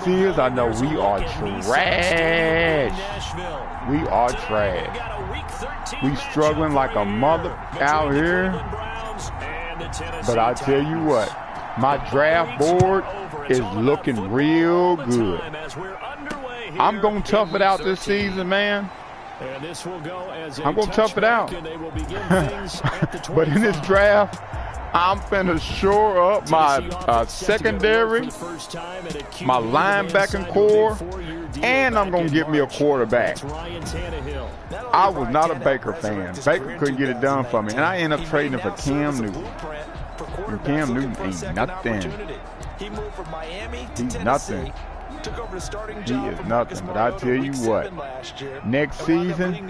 is, I know we are trash. We are trash. We struggling like a mother out here. But I tell you what, my draft board is looking real good. I'm going to tough it out this season, man. I'm going to tough it out. But in this draft, I'm finna shore up my secondary, my linebacking core, and I'm gonna get me a quarterback. I was not a Baker fan. Baker couldn't get it done for me, and I ended up trading him for Cam Newton. And Cam Newton ain't nothing. He's nothing. He is nothing. But I tell you what, next season,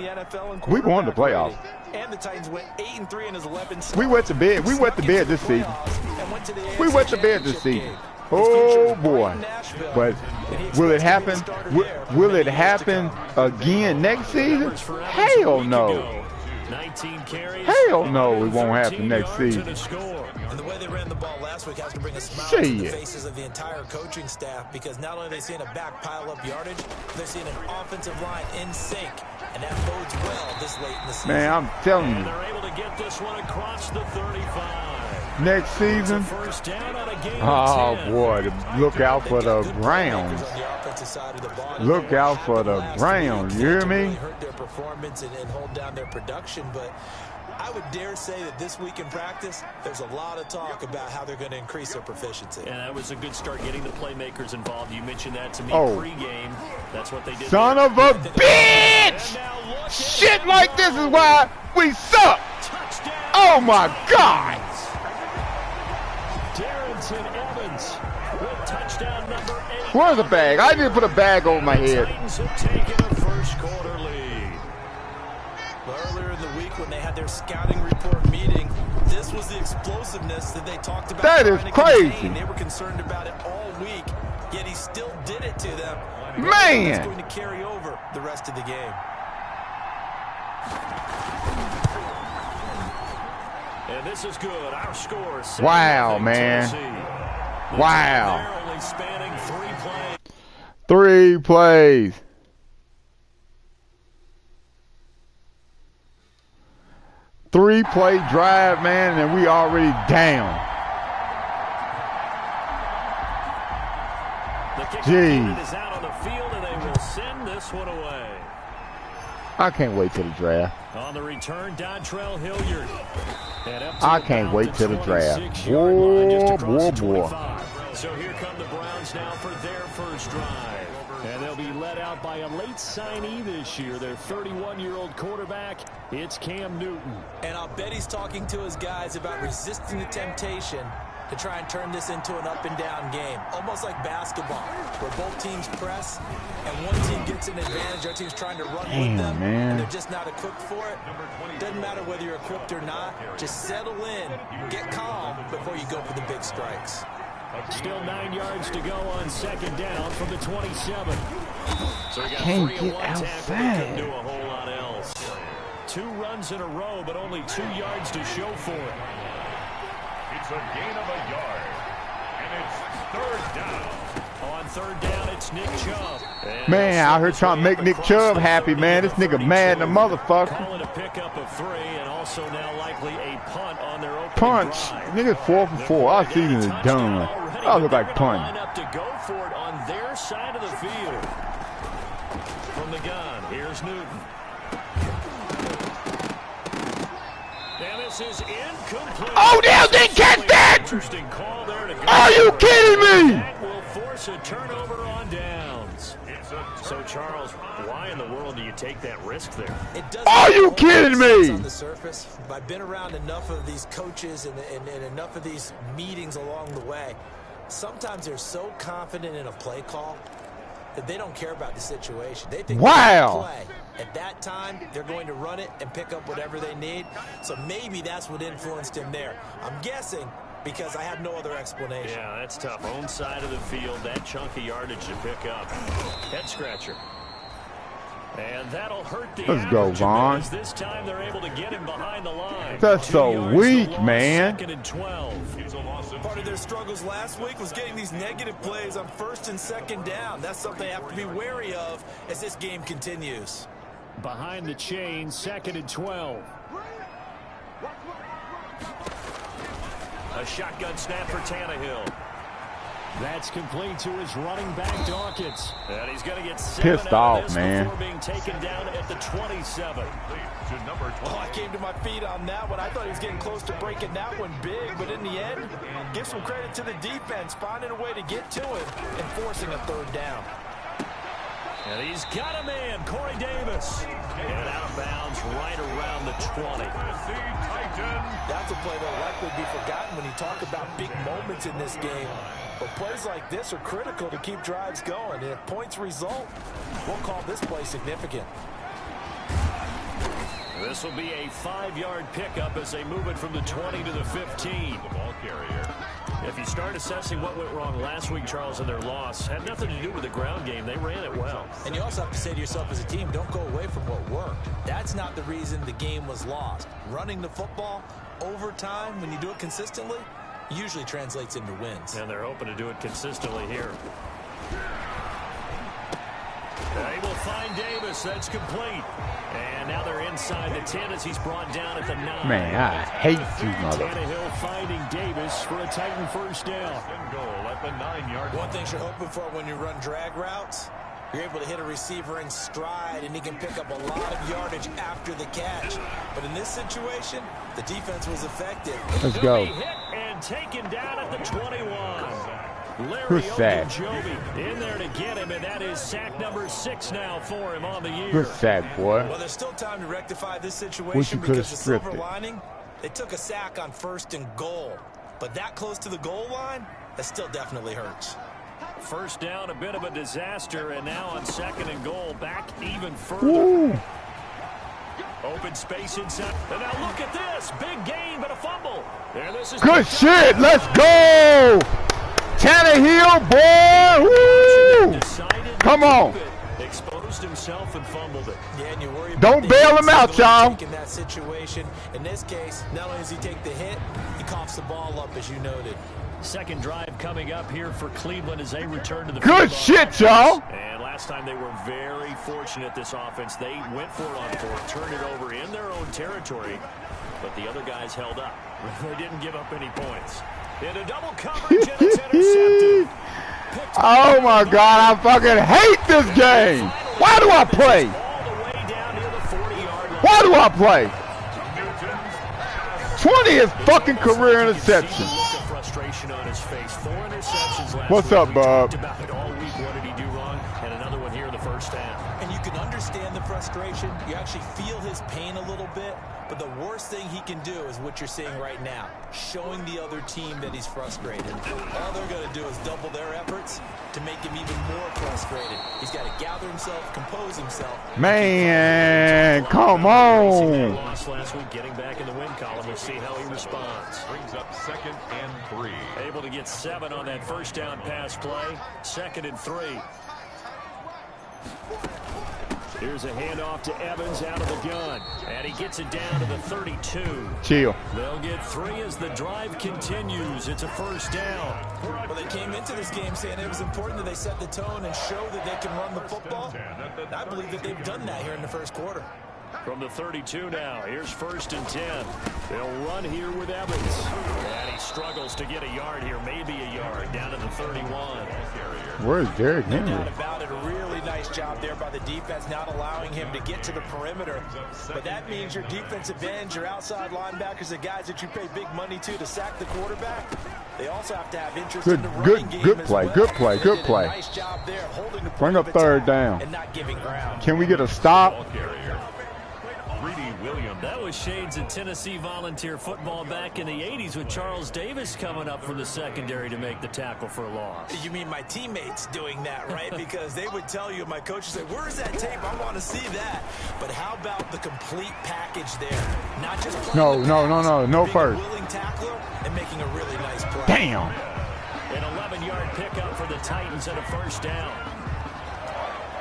we going to the playoffs. And the Titans went 8-3 in his 11. We wet the bed. We wet the bed this season. We wet the bed this season. Oh boy! But will it happen? Will it happen again next season? Hell no! Hell no! It won't happen next season. And the way they ran the ball last week has to bring a smile to the faces of the entire coaching staff, because not only are they seeing a back pile up yardage, they're seeing an offensive line in sync. And that bodes well this late in the season. Man, I'm telling you. They're able to get this one across the 35. Next season. First down on a game oh boy, look out for the Browns. Look out for the Browns. You hear me? Hurt their performance and hold down their production, but I would dare say that this week in practice, there's a lot of talk about how they're going to increase their proficiency. And that was a good start getting the playmakers involved. You mentioned that to me pregame. That's what they did. Son of a bitch! Shit like this is why we suck. Oh my God! Darrington Evans with touchdown number 8. Where's the bag? I didn't put a bag over my head. Titans have taken a first quarter lead. Earlier in the week when they had their scouting report meeting, this was the explosiveness that they talked about. That is crazy. They were concerned about it all week, yet he still did it to them. Man! It's going to carry over the rest of the game. And this is good. Our score. Wow, man. Wow. They're only spanning 3 plays. 3 plays. 3-play drive, man, and we already down. Jeez. Is out on the field, and they will send this one away. I can't wait till the draft. On the return, Dontrell Hilliard. I can't wait till the draft. Boy. So here come the Browns now for their first drive. And they'll be led out by a late signee this year, their 31-year-old quarterback. It's Cam Newton. And I'll bet he's talking to his guys about resisting the temptation to try and turn this into an up-and-down game, almost like basketball, where both teams press, and one team gets an advantage, our team's trying to run with them, and they're just not equipped for it. Doesn't matter whether you're equipped or not, just settle in, get calm before you go for the big strikes. Still 9 yards to go on second down from the 27. So he got Can't 3 get on 1 tackle, outside. couldn't do a whole lot else. 2 runs in a row, but only 2 yards to show for it. It's a gain of a yard, and it's third down. On third down, it's Nick Chubb. And Man, out here trying to make Nick Chubb happy, man. This nigga mad in the motherfucker. Calling a pickup of 3, and also now likely a punt on their opening Punch. drive. Nigga's 4 for 4. Our season is done. I look like punting. Line up to go for it on their side of the field. From the gun, here's Newton. And this is incomplete. Oh, damn, didn't catch that! Interesting call there to go. Are you kidding me? That will force a turnover on downs. So, Charles, why in the world do you take that risk there? Are you kidding me? On the surface, I've been around enough of these coaches and enough of these meetings along the way. Sometimes they're so confident in a play call that they don't care about the situation. They think wow. Play. At that time, they're going to run it and pick up whatever they need. So maybe that's what influenced him there. I'm guessing because I have no other explanation. Yeah, that's tough. Own side of the field, that chunk of yardage to pick up. Head scratcher. And that'll hurt the Let's go, Vaughn. This time they're able to get him behind the line. That's so weak, man. 2nd and 12. Part of their struggles last week was getting these negative plays on 1st and 2nd down. That's something they have to be wary of as this game continues. Behind the chain, 2nd and 12. A shotgun snap for Tannehill. That's complete to his running back, Dawkins. And he's going to get 7 pissed out of off, this man. before being taken down at the 27. I came to my feet on that one. I thought he was getting close to breaking that one big, but in the end, give some credit to the defense, finding a way to get to it and forcing a 3rd down. And he's got a man, Corey Davis. And out of bounds right around the 20. That's a play that'll likely be forgotten when you talk about big moments in this game. But plays like this are critical to keep drives going. And if points result, we'll call this play significant. This will be a 5-yard pickup as they move it from the 20 to the 15. The ball carrier. If you start assessing what went wrong last week, Charles, in their loss, had nothing to do with the ground game. They ran it well. And you also have to say to yourself as a team, don't go away from what worked. That's not the reason the game was lost. Running the football over time, when you do it consistently, usually translates into wins. And they're hoping to do it consistently here. They will find Davis. That's complete. And now they're inside the 10 as he's brought down at the 9. Man, I hate you, mother. Tannehill finding Davis for a Titan first down. Goal at the 9-yard line. One thing you're hoping for when you run drag routes, you're able to hit a receiver in stride, and he can pick up a lot of yardage after the catch. But in this situation, the defense was effective. Let's go. Hit and taken down at the 21. Larry Good sack. Ogunjobi in there to get him, and that is sack number 6 now for him on the year. Good sack, boy. Well, there's still time to rectify this Wish situation you could have because the silver stripped it. lining, they took a sack on 1st and goal. But that close to the goal line, that still definitely hurts. First down, a bit of a disaster, and now on 2nd and goal, back even further. Woo. Open space inside. And now look at this. Big gain, but a fumble. There, this is Good shit. Let's go. Tannehill, boy. Woo. Come on. Exposed himself and fumbled it. Yeah, and you worry Don't about bail him out, y'all. in that situation. In this case, not only does he take the hit, he coughs the ball up, as you noted. Second drive coming up here for Cleveland as they return to the Good field. shit, y'all. And last time they were very fortunate, this offense. They went for it on 4th, turned it over in their own territory, but the other guys held up. They didn't give up any points. Into double coverage, and it's intercepted. Oh, my God. I fucking hate this game. Why do I play? All the way down near the 40-yard line. Why do I play? 20th fucking career interception. Look of frustration on his face. 4 interceptions last What's week. up, We Bob? talked about it all week. What did he do wrong? And another one here in the first half. And you can understand the frustration. You actually feel his pain a little bit. But the worst thing he can do is what you're seeing right now, showing the other team that he's frustrated. All they're going to do is double their efforts to make him even more frustrated. He's got to gather himself, compose himself. Man, come on. Lost last week, getting back in the win column. We'll see how he responds. Brings up 2nd and 3. Able to get 7 on that first down pass play. 2nd and 3. Here's a handoff to Evans out of the gun. And he gets it down to the 32. Chill. They'll get 3 as the drive continues. It's a first down. Well, they came into this game saying it was important that they set the tone and show that they can run the football. I believe that they've done that here in the first quarter. From the 32 now, here's 1st and 10. They'll run here with Evans. And he struggles to get a yard here, maybe a yard, down to the 31. Where's Derrick No Henry? doubt about it. A really nice job there by the defense, not allowing him to get to the perimeter. But that means your defensive ends, your outside linebackers, the guys that you pay big money to sack the quarterback, they also have to have interest in the running game Good as play, well. good play, They good did a play. Nice job there, holding the Bring point up of 3rd attack down. and not giving ground. Can we get a stop? Ball carrier. Greedy Williams. That was shades of Tennessee volunteer football back in the 80s with Charles Davis coming up from the secondary to make the tackle for a loss. You mean my teammates doing that, right? Because they would tell you, my coach would say, where's that tape? I want to see that. But how about the complete package there? Not just playing No being first. a willing tackler and making a really nice play. Damn. An 11-yard pickup for the Titans and a first down.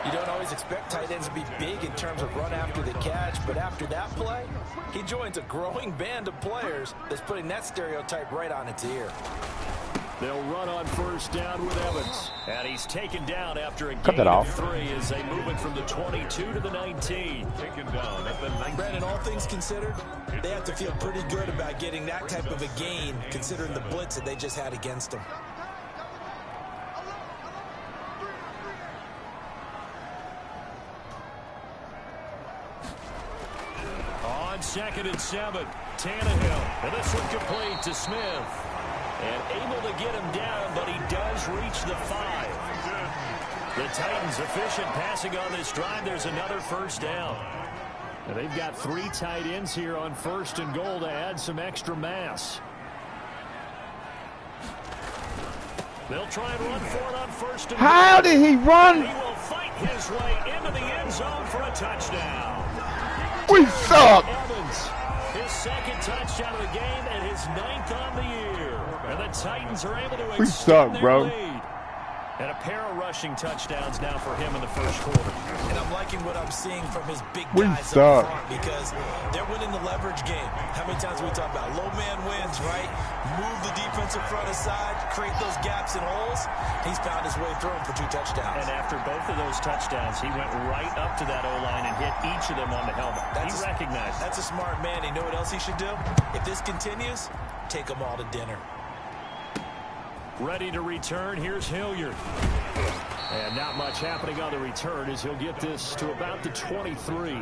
You don't always expect tight ends to be big in terms of run after the catch, but after that play, he joins a growing band of players that's putting that stereotype right on its ear. They'll run on first down with Evans. And he's taken down after a gain of 3 as they move it from the 22 to the 19. Taken down at the 19. Brandon, all things considered, they have to feel pretty good about getting that type of a gain, considering the blitz that they just had against them. On 2nd and 7, Tannehill. And this one complete to Smith. And able to get him down, but he does reach the 5. The Titans efficient passing on this drive. There's another first down. And they've got 3 tight ends here on 1st and goal to add some extra mass. They'll try and run for it on 1st and goal. How did he run? He will fight his way into the end zone for a touchdown. We suck. Evans, his 2nd touchdown of the game and his 9th on the year. And the Titans are able to extend their lead. And a pair of rushing touchdowns now for him in the 1st quarter. And I'm liking what I'm seeing from his big guys up front because they're winning the leverage game. How many times we talk about low man wins, right? Move the defensive front aside, create those gaps and holes. He's found his way through them for 2 touchdowns. And after both of those touchdowns, he went right up to that O-line and hit each of them on the helmet. He recognized. That's a smart man. You know what else he should do? If this continues, take them all to dinner. Ready to return. Here's Hilliard. And not much happening on the return as he'll get this to about the 23.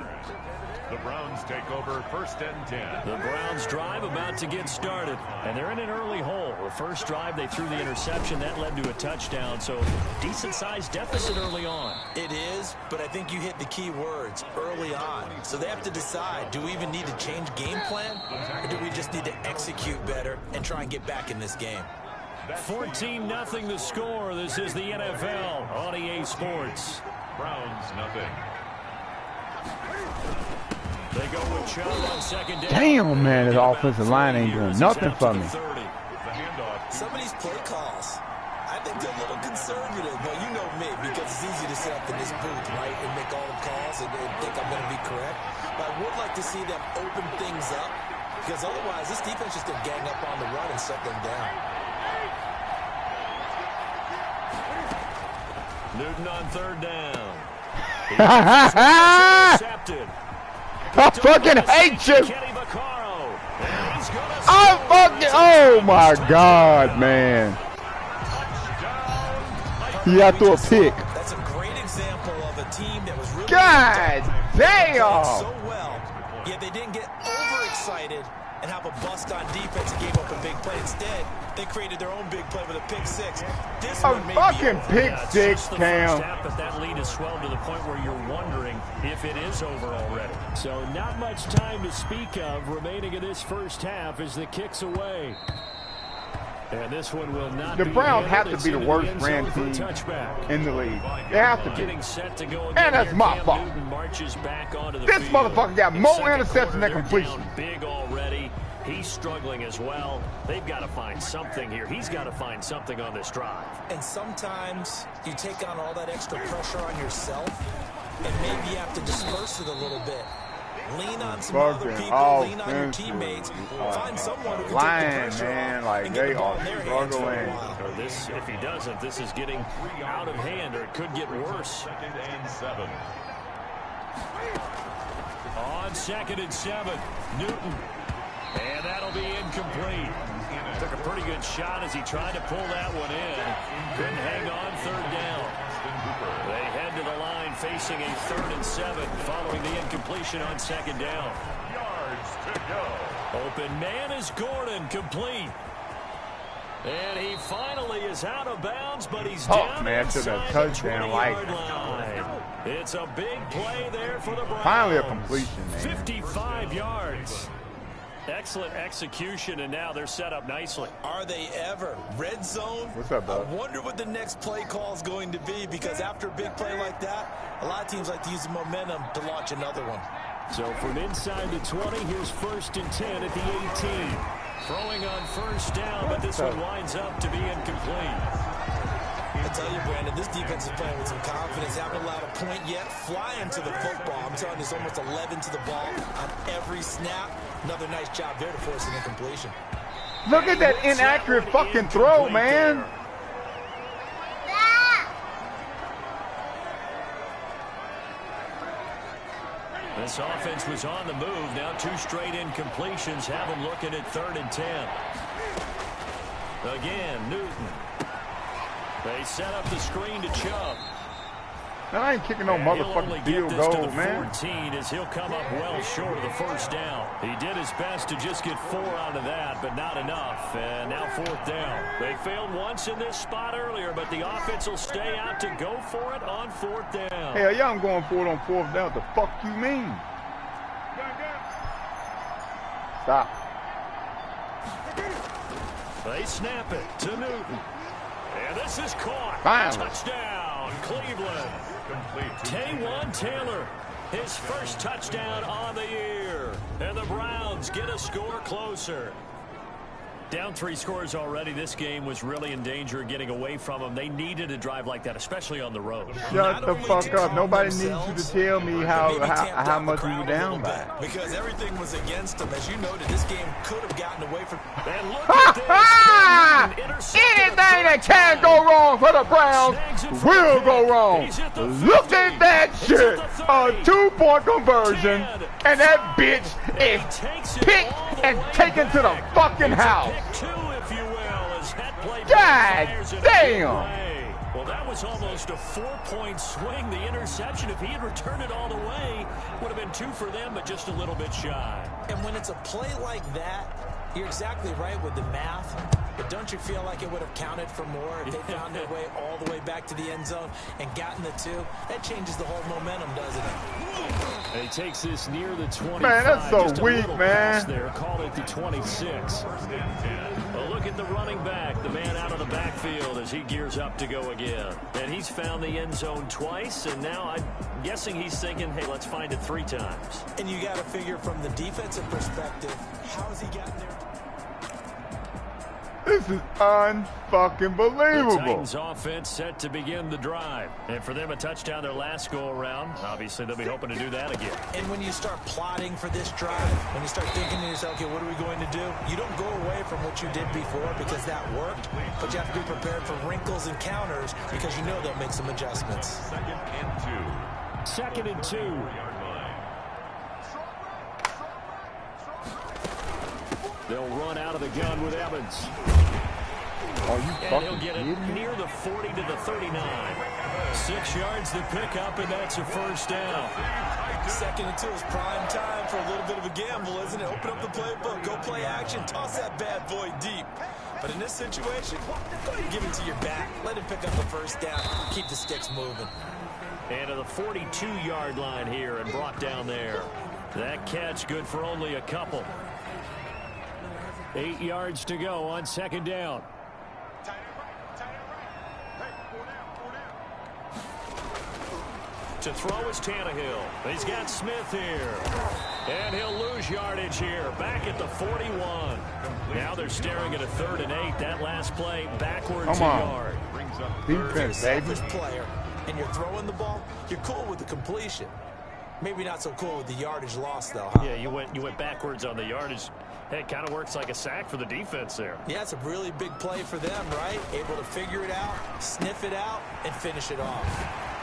The Browns take over 1st and 10. The Browns drive about to get started. And they're in an early hole. The first drive, they threw the interception. That led to a touchdown. So decent-sized deficit early on. It is, but I think you hit the key words, early on. So they have to decide, do we even need to change game plan? Or do we just need to execute better and try and get back in this game? 14-0 the score. This is the NFL on EA Sports. Browns nothing. They go with Chubb on 2nd down. Damn, man, this offensive line ain't doing nothing for me. Some of these play calls, I think they're a little conservative. Well, you know me, because it's easy to sit up in this booth, right, and make all the calls and think I'm going to be correct. But I would like to see them open things up, because otherwise this defense is going to gang up on the run and shut them down. Newton on 3rd down. I fucking hate you. I fucking, oh my God, man. He got through a pick. That's a great example of a team that was really God damn. so well, yet they didn't get overexcited and have a bust on defense and gave up a big play. Instead, they created their own big play with a pick 6. This a fucking pick 6, Cam. But that lead has swelled to the point where you're wondering if it is over already. So not much time to speak of remaining in this first half as the kick's away. And this one will not the Browns have to be the worst ran team in the league. They have to be. And that's my fault. This motherfucker got more interceptions than completion. Big already. He's struggling as well. They've got to find something here. He's got to find something on this drive. And sometimes you take on all that extra pressure on yourself, and maybe you have to disperse it a little bit. Lean on some other people, lean on your teammates, find someone who can take the pressure man, off like and get they the ball are in their hands for a while. Or this, if he doesn't, this is getting out of hand, or it could get worse. 2nd and 7. On 2nd and 7, Newton. And that'll be incomplete. Took a pretty good shot as he tried to pull that one in. Couldn't hang on 3rd down. They head to the line facing a 3rd and 7 following the incompletion on 2nd down. Yards to go. Open man is Gordon, complete. And he finally is out of bounds, but he's down inside the 20-yard line. It's a big play there for the Browns. Finally a completion, man. 55 yards. Excellent execution, and now they're set up nicely. Are they ever? Red zone? What's up, bud? I wonder what the next play call is going to be, because after a big play like that, a lot of teams like to use the momentum to launch another one. So from inside the 20, here's 1st and 10 at the 18. Throwing on 1st down, but this one winds up to be incomplete. A tell you, Brandon, this defense is playing with some confidence. Haven't allowed a point yet. Flying to the football. I'm telling you, there's almost 11 to the ball on every snap. Another nice job there to force an incompletion. Look at that inaccurate fucking throw, man. This offense was on the move. Now 2 straight incompletions have them looking at 3rd and 10. Again, Newton. They set up the screen to Chubb. Man, I ain't kicking no motherfucking field goal, man. 14 as he'll come up well short of the first down. He did his best to just get 4 out of that, but not enough. And now 4th down. They failed once in this spot earlier, but the offense will stay out to go for it on 4th down. Hell yeah, I'm going for it on 4th down. What the fuck you mean? Stop. They snap it to Newton. And this is caught. Finally. Touchdown, Cleveland. Taywan Taylor, his first touchdown on the year. And the Browns get a score closer. Down 3 scores already. This game was really in danger of getting away from them. They needed a drive like that, especially on the road. Shut the fuck up. Nobody needs you to tell me how much we were down by. Because everything was against them. As you noted, this game could have gotten away from... And look at this. Anything that can go wrong for the Browns will go wrong. Look at that shit. A 2-point conversion, and that bitch is picked and taken to the fucking house. God damn. Well, that was almost a 4-point swing. The interception, if he had returned it all the way, would have been 2 for them, but just a little bit shy. And when it's a play like that, you're exactly right with the math. But don't you feel like it would have counted for more if they found their way all the way back to the end zone and gotten the 2? That changes the whole momentum, doesn't it? And he takes this near the 25. Man, that's so weak, man. There, call it the 26. Well, look at the running back, the man out of the backfield as he gears up to go again. And he's found the end zone twice, and now I'm guessing he's thinking, hey, let's find it 3 times. And you got to figure from the defensive perspective, how has he gotten there? This is unfucking believable. The Titans offense set to begin the drive. And for them, a touchdown their last go-around. Obviously, they'll be hoping to do that again. And when you start plotting for this drive, when you start thinking to yourself, okay, what are we going to do? You don't go away from what you did before because that worked. But you have to be prepared for wrinkles and counters because you know they'll make some adjustments. 2nd and 2. They'll run out of the gun with Evans. Are you and he'll get it near the 40 to the 39. 6 yards to pick up, and that's a first down. 2nd and 2 is prime time for a little bit of a gamble, isn't it? Open up the playbook, go play action, toss that bad boy deep. But in this situation, go ahead and give it to your back. Let him pick up the first down. Keep the sticks moving. And to the 42-yard line here and brought down there. That catch good for only a couple. 8 yards to go on 2nd down. To throw is Tannehill. He's got Smith here. And he'll lose yardage here. Back at the 41. Now they're staring at a 3rd and 8. That last play backwards a yard. Defense, baby. Player, and you're throwing the ball, you're cool with the completion. Maybe not so cool with the yardage loss, though, huh? Yeah, you went backwards on the yardage. Hey, it kind of works like a sack for the defense there. Yeah, it's a really big play for them, right? Able to figure it out, sniff it out, and finish it off.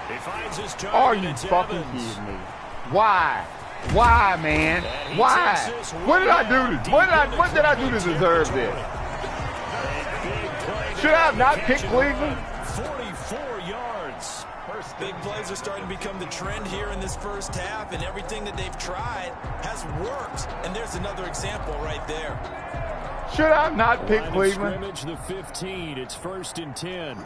He finds his target. Are you fucking kidding me? Why? Why, man? Why? What did I do to? What did I do to deserve this? Should I have not picked Cleveland? 44 yards. Big plays are starting to become the trend here in this first half, and everything that they've tried has worked. And there's another example right there. Should I have not picked Cleveland? Scrimmage the 15. It's 1st and 10.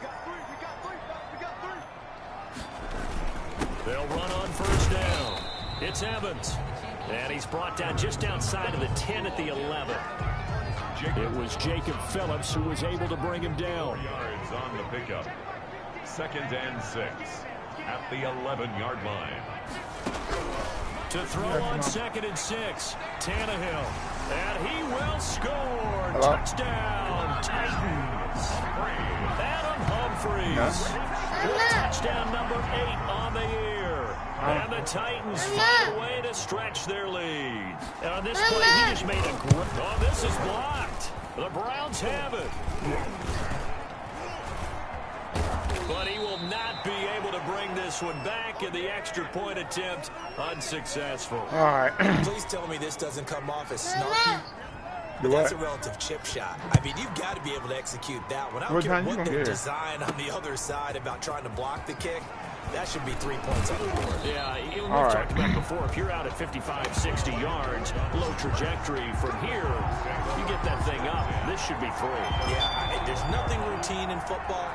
They'll run on 1st down. It's Evans. And he's brought down just outside of the 10 at the 11. It was Jacob Phillips who was able to bring him down. 4 yards on the pickup. 2nd and 6 at the 11-yard line. To throw on 2nd and 6, Tannehill. And he will score. Touchdown, Titans. Adam Humphreys. Touchdown number 8 on the year. And the Titans find a way to stretch their lead. And on this play, he just made a grip. Oh, this is blocked. The Browns have it. But he will not be able to bring this one back, and the extra point attempt unsuccessful. All right. Please tell me this doesn't come off as snarky. That's a relative chip shot. I mean, you've got to be able to execute that one. I don't care what they design on the other side about trying to block the kick. That should be 3 points on the board. Yeah, we've talked about before. If you're out at 55, 60 yards, low trajectory from here, you get that thing up. This should be 3. Yeah, there's nothing routine in football,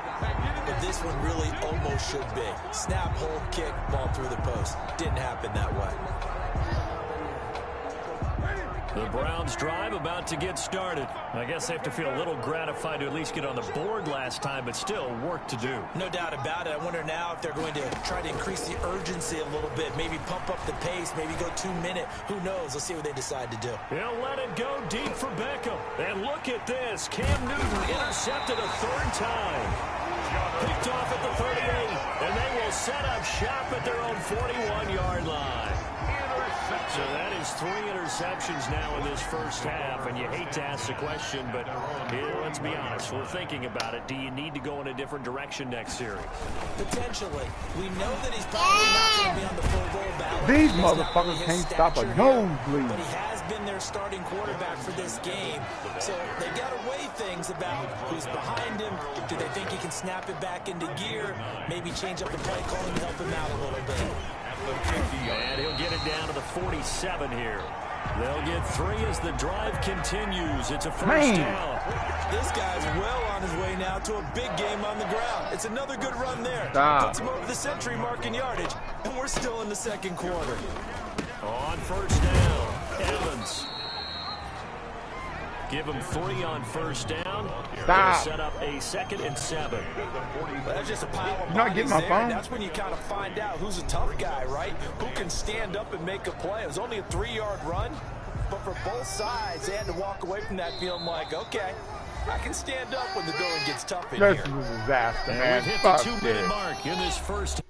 but this one really almost should be. Snap, hold, kick, ball through the post. Didn't happen that way. The Browns drive about to get started. I guess they have to feel a little gratified to at least get on the board last time, but still work to do. No doubt about it. I wonder now if they're going to try to increase the urgency a little bit, maybe pump up the pace, maybe go 2-minute. Who knows? Let's see what they decide to do. They'll let it go deep for Beckham. And look at this. Cam Newton intercepted a 3rd time. Picked off at the 38, and they will set up shop at their own 41-yard line. So that is 3 interceptions now in this first half, and you hate to ask the question, but let's be honest, we're thinking about it. Do you need to go in a different direction next series? Potentially. We know that he's probably not going to be on the Pro Bowl ballot. These motherfuckers can't stop a nosebleed. But he has been their starting quarterback for this game, so they got to weigh things about who's behind him. Do they think he can snap it back into gear? Maybe change up the play calling to help him out a little bit. And he'll get it down to the 47 here. They'll get 3 as the drive continues. It's a first down. This guy's well on his way now to a big game on the ground. It's another good run there. Puts him over the century mark in yardage, and we're still in the 2nd quarter. On first down, Evans. Give him 3 on first down. Set up a 2nd and 7. That's just a pile of not getting my phone. That's when you kind of find out who's a tough guy, right? Who can stand up and make a play. It was only a 3-yard run, but for both sides, they had to walk away from that feeling like, okay, I can stand up when the going gets tough in here. This is a disaster, man. We've hit the 2-minute mark in this first.